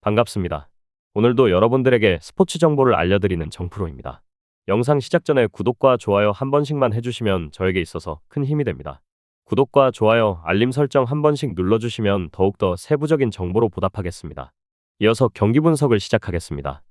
반갑습니다. 오늘도 여러분들에게 스포츠 정보를 알려드리는 정프로입니다. 영상 시작 전에 구독과 좋아요 한 번씩만 해주시면 저에게 있어서 큰 힘이 됩니다. 구독과 좋아요, 알림 설정 한 번씩 눌러주시면 더욱더 세부적인 정보로 보답하겠습니다. 이어서 경기 분석을 시작하겠습니다.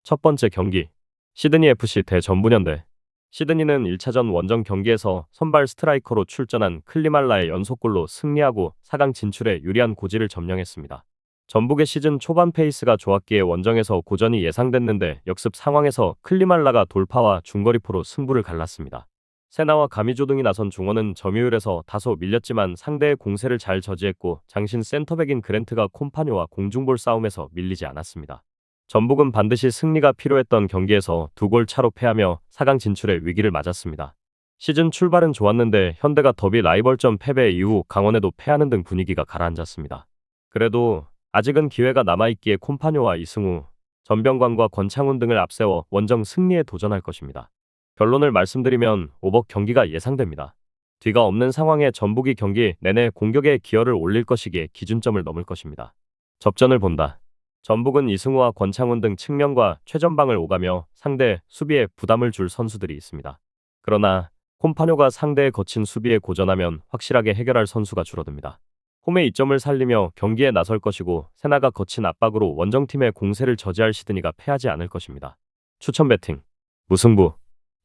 첫 번째 경기, 시드니 FC 대 전북현대. 시드니는 1차전 원정 경기에서 선발 스트라이커로 출전한 클리말라의 연속골로 승리하고 4강 진출에 유리한 고지를 점령했습니다. 전북의 시즌 초반 페이스가 좋았기에 원정에서 고전이 예상됐는데 역습 상황에서 클리말라가 돌파와 중거리포로 승부를 갈랐습니다. 세나와 가미조 등이 나선 중원은 점유율에서 다소 밀렸지만 상대의 공세를 잘 저지했고 장신 센터백인 그랜트가 콤파뇨와 공중볼 싸움에서 밀리지 않았습니다. 전북은 반드시 승리가 필요했던 경기에서 2골 차로 패하며 4강 진출에 위기를 맞았습니다. 시즌 출발은 좋았는데 현대가 더비 라이벌전 패배 이후 강원에도 패하는 등 분위기가 가라앉았습니다. 그래도 아직은 기회가 남아있기에 콤파뇨와 이승우, 전병관과 권창훈 등을 앞세워 원정 승리에 도전할 것입니다. 결론을 말씀드리면 오버 경기가 예상됩니다. 뒤가 없는 상황에 전북이 경기 내내 공격에 기여를 올릴 것이기에 기준점을 넘을 것입니다. 접전을 본다. 전북은 이승우와 권창훈 등 측면과 최전방을 오가며 상대 수비에 부담을 줄 선수들이 있습니다. 그러나 콤파뇨가 상대의 거친 수비에 고전하면 확실하게 해결할 선수가 줄어듭니다. 홈의 이점을 살리며 경기에 나설 것이고 세나가 거친 압박으로 원정팀의 공세를 저지할 시드니가 패하지 않을 것입니다. 추천 배팅 무승부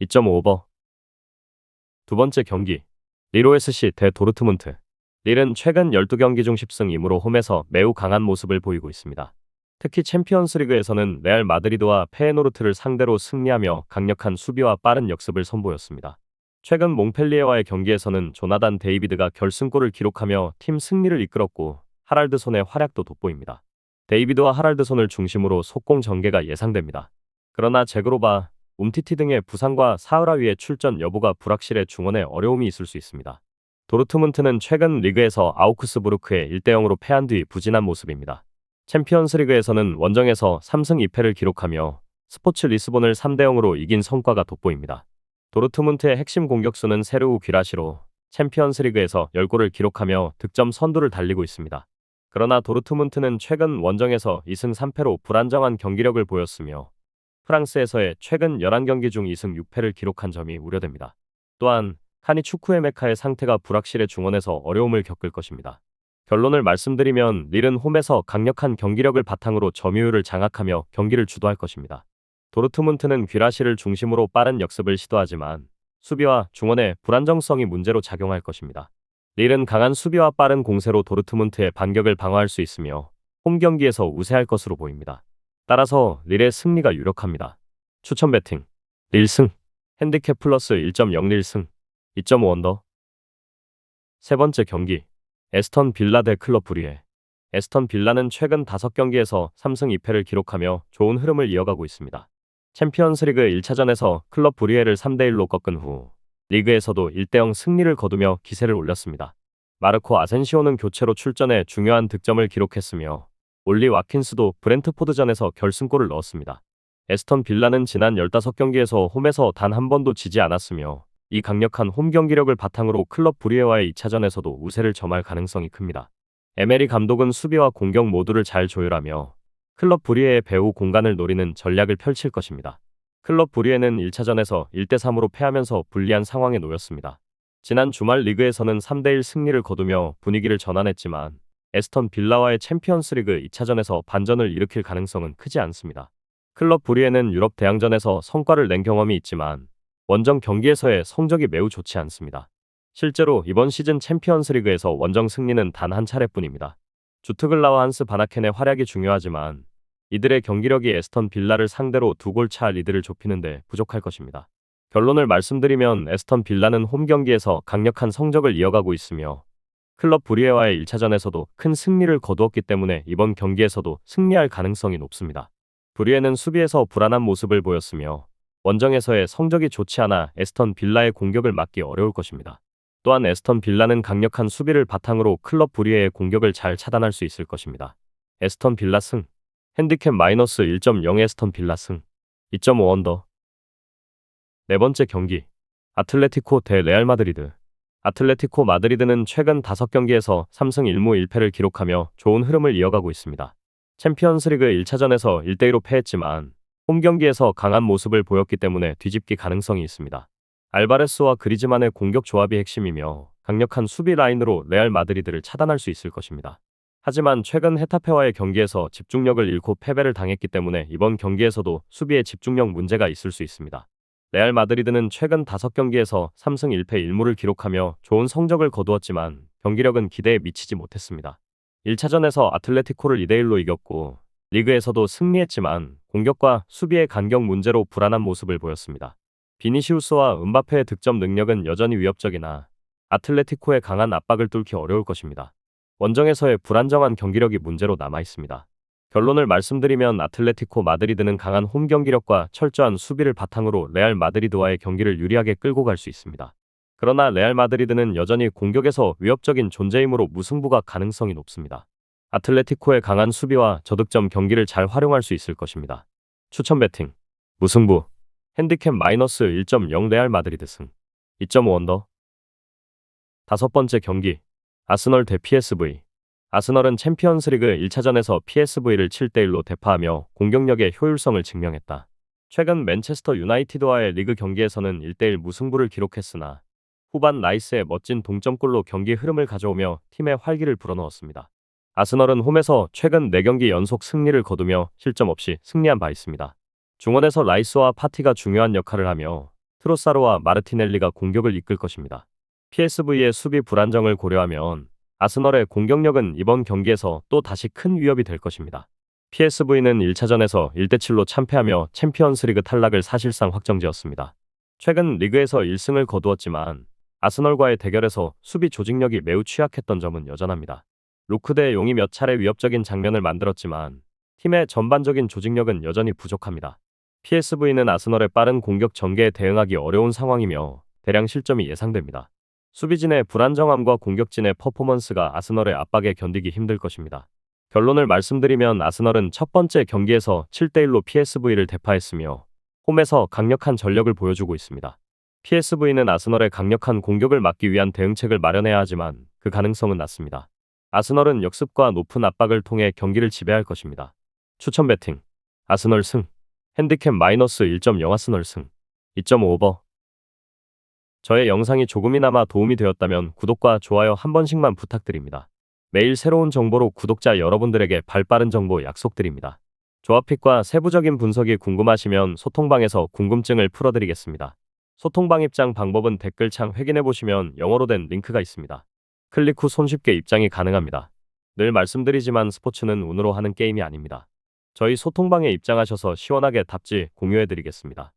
2.5 오버. 두 번째 경기, 리로 SC 대 도르트문트. 릴은 최근 12경기 중 10승 2무로 홈에서 매우 강한 모습을 보이고 있습니다. 특히 챔피언스리그에서는 레알 마드리드와 페에노르트를 상대로 승리하며 강력한 수비와 빠른 역습을 선보였습니다. 최근 몽펠리에와의 경기에서는 조나단 데이비드가 결승골을 기록하며 팀 승리를 이끌었고 하랄드손의 활약도 돋보입니다. 데이비드와 하랄드손을 중심으로 속공 전개가 예상됩니다. 그러나 제그로바, 움티티 등의 부상과 사흐라위의 출전 여부가 불확실해 중원에 어려움이 있을 수 있습니다. 도르트문트는 최근 리그에서 아우크스부르크에 1대0으로 패한 뒤 부진한 모습입니다. 챔피언스리그에서는 원정에서 3승 2패를 기록하며 스포츠 리스본을 3대0으로 이긴 성과가 돋보입니다. 도르트문트의 핵심 공격수는 세르우 귀라시로 챔피언스리그에서 10골을 기록하며 득점 선두를 달리고 있습니다. 그러나 도르트문트는 최근 원정에서 2승 3패로 불안정한 경기력을 보였으며 프랑스에서의 최근 11경기 중 2승 6패를 기록한 점이 우려됩니다. 또한 카니 추쿠의 메카의 상태가 불확실해 중원에서 어려움을 겪을 것입니다. 결론을 말씀드리면 릴은 홈에서 강력한 경기력을 바탕으로 점유율을 장악하며 경기를 주도할 것입니다. 도르트문트는 귀라시를 중심으로 빠른 역습을 시도하지만 수비와 중원의 불안정성이 문제로 작용할 것입니다. 릴은 강한 수비와 빠른 공세로 도르트문트의 반격을 방어할 수 있으며 홈 경기에서 우세할 것으로 보입니다. 따라서 릴의 승리가 유력합니다. 추천 배팅 릴 승, 핸디캡 플러스 1.0 릴 승, 2.5 언더. 세 번째 경기, 에스턴 빌라 대 클럽 브리에. 에스턴 빌라는 최근 5경기에서 3승 2패를 기록하며 좋은 흐름을 이어가고 있습니다. 챔피언스리그 1차전에서 클럽 브리에를 3대1로 꺾은 후 리그에서도 1대0 승리를 거두며 기세를 올렸습니다. 마르코 아센시오는 교체로 출전해 중요한 득점을 기록했으며 올리 와킨스도 브렌트포드전에서 결승골을 넣었습니다. 에스턴 빌라는 지난 15경기에서 홈에서 단 한 번도 지지 않았으며 이 강력한 홈 경기력을 바탕으로 클럽 브리에와의 2차전에서도 우세를 점할 가능성이 큽니다. 에메리 감독은 수비와 공격 모두를 잘 조율하며 클럽 브리에의 배후 공간을 노리는 전략을 펼칠 것입니다. 클럽 브리에는 1차전에서 1대3으로 패하면서 불리한 상황에 놓였습니다. 지난 주말 리그에서는 3대1 승리를 거두며 분위기를 전환했지만 에스턴 빌라와의 챔피언스리그 2차전에서 반전을 일으킬 가능성은 크지 않습니다. 클럽 브리에는 유럽 대항전에서 성과를 낸 경험이 있지만 원정 경기에서의 성적이 매우 좋지 않습니다. 실제로 이번 시즌 챔피언스리그에서 원정 승리는 단 한 차례뿐입니다. 주트글라와 한스 바나켄의 활약이 중요하지만 이들의 경기력이 에스턴 빌라를 상대로 2골 차 리드를 좁히는데 부족할 것입니다. 결론을 말씀드리면 에스턴 빌라는 홈 경기에서 강력한 성적을 이어가고 있으며 클럽 브리에와의 1차전에서도 큰 승리를 거두었기 때문에 이번 경기에서도 승리할 가능성이 높습니다. 브리에는 수비에서 불안한 모습을 보였으며 원정에서의 성적이 좋지 않아 에스턴 빌라의 공격을 막기 어려울 것입니다. 또한 에스턴 빌라는 강력한 수비를 바탕으로 클럽 브리에의 공격을 잘 차단할 수 있을 것입니다. 에스턴 빌라 승, 핸디캡 마이너스 1.0 에스턴 빌라 승, 2.5 언더. 네 번째 경기, 아틀레티코 대 레알 마드리드. 아틀레티코 마드리드는 최근 5경기에서 3승 1무 1패를 기록하며 좋은 흐름을 이어가고 있습니다. 챔피언스리그 1차전에서 1대2로 패했지만 홈 경기에서 강한 모습을 보였기 때문에 뒤집기 가능성이 있습니다. 알바레스와 그리즈만의 공격 조합이 핵심이며 강력한 수비 라인으로 레알 마드리드를 차단할 수 있을 것입니다. 하지만 최근 헤타페와의 경기에서 집중력을 잃고 패배를 당했기 때문에 이번 경기에서도 수비에 집중력 문제가 있을 수 있습니다. 레알 마드리드는 최근 5경기에서 3승 1패 1무를 기록하며 좋은 성적을 거두었지만 경기력은 기대에 미치지 못했습니다. 1차전에서 아틀레티코를 2대1로 이겼고 리그에서도 승리했지만 공격과 수비의 간격 문제로 불안한 모습을 보였습니다. 비니시우스와 음바페의 득점 능력은 여전히 위협적이나 아틀레티코의 강한 압박을 뚫기 어려울 것입니다. 원정에서의 불안정한 경기력이 문제로 남아 있습니다. 결론을 말씀드리면 아틀레티코 마드리드는 강한 홈 경기력과 철저한 수비를 바탕으로 레알 마드리드와의 경기를 유리하게 끌고 갈 수 있습니다. 그러나 레알 마드리드는 여전히 공격에서 위협적인 존재이므로 무승부가 가능성이 높습니다. 아틀레티코의 강한 수비와 저득점 경기를 잘 활용할 수 있을 것입니다. 추천 배팅 무승부 핸디캡 마이너스 1.0 레알 마드리드 승 2.5 언더. 다섯 번째 경기 아스널 대 PSV. 아스널은 챔피언스리그 1차전에서 PSV를 7대1로 대파하며 공격력의 효율성을 증명했다. 최근 맨체스터 유나이티드와의 리그 경기에서는 1대1 무승부를 기록했으나 후반 라이스의 멋진 동점골로 경기 흐름을 가져오며 팀의 활기를 불어넣었습니다. 아스널은 홈에서 최근 4경기 연속 승리를 거두며 실점 없이 승리한 바 있습니다. 중원에서 라이스와 파티가 중요한 역할을 하며 트로사르와 마르티넬리가 공격을 이끌 것입니다. PSV의 수비 불안정을 고려하면 아스널의 공격력은 이번 경기에서 또 다시 큰 위협이 될 것입니다. PSV는 1차전에서 1대7로 참패하며 챔피언스리그 탈락을 사실상 확정지었습니다. 최근 리그에서 1승을 거두었지만 아스널과의 대결에서 수비 조직력이 매우 취약했던 점은 여전합니다. 루크 대 용이 몇 차례 위협적인 장면을 만들었지만 팀의 전반적인 조직력은 여전히 부족합니다. PSV는 아스널의 빠른 공격 전개에 대응하기 어려운 상황이며 대량 실점이 예상됩니다. 수비진의 불안정함과 공격진의 퍼포먼스가 아스널의 압박에 견디기 힘들 것입니다. 결론을 말씀드리면 아스널은 첫 번째 경기에서 7대1로 PSV를 대파했으며 홈에서 강력한 전력을 보여주고 있습니다. PSV는 아스널의 강력한 공격을 막기 위한 대응책을 마련해야 하지만 그 가능성은 낮습니다. 아스널은 역습과 높은 압박을 통해 경기를 지배할 것입니다. 추천 배팅 아스널 승 핸디캡 마이너스 1.0 아스널 승 2.5 오버. 저의 영상이 조금이나마 도움이 되었다면 구독과 좋아요 한 번씩만 부탁드립니다. 매일 새로운 정보로 구독자 여러분들에게 발빠른 정보 약속드립니다. 조합픽과 세부적인 분석이 궁금하시면 소통방에서 궁금증을 풀어드리겠습니다. 소통방 입장 방법은 댓글창 확인해보시면 영어로 된 링크가 있습니다. 클릭 후 손쉽게 입장이 가능합니다. 늘 말씀드리지만 스포츠는 운으로 하는 게임이 아닙니다. 저희 소통방에 입장하셔서 시원하게 답지 공유해드리겠습니다.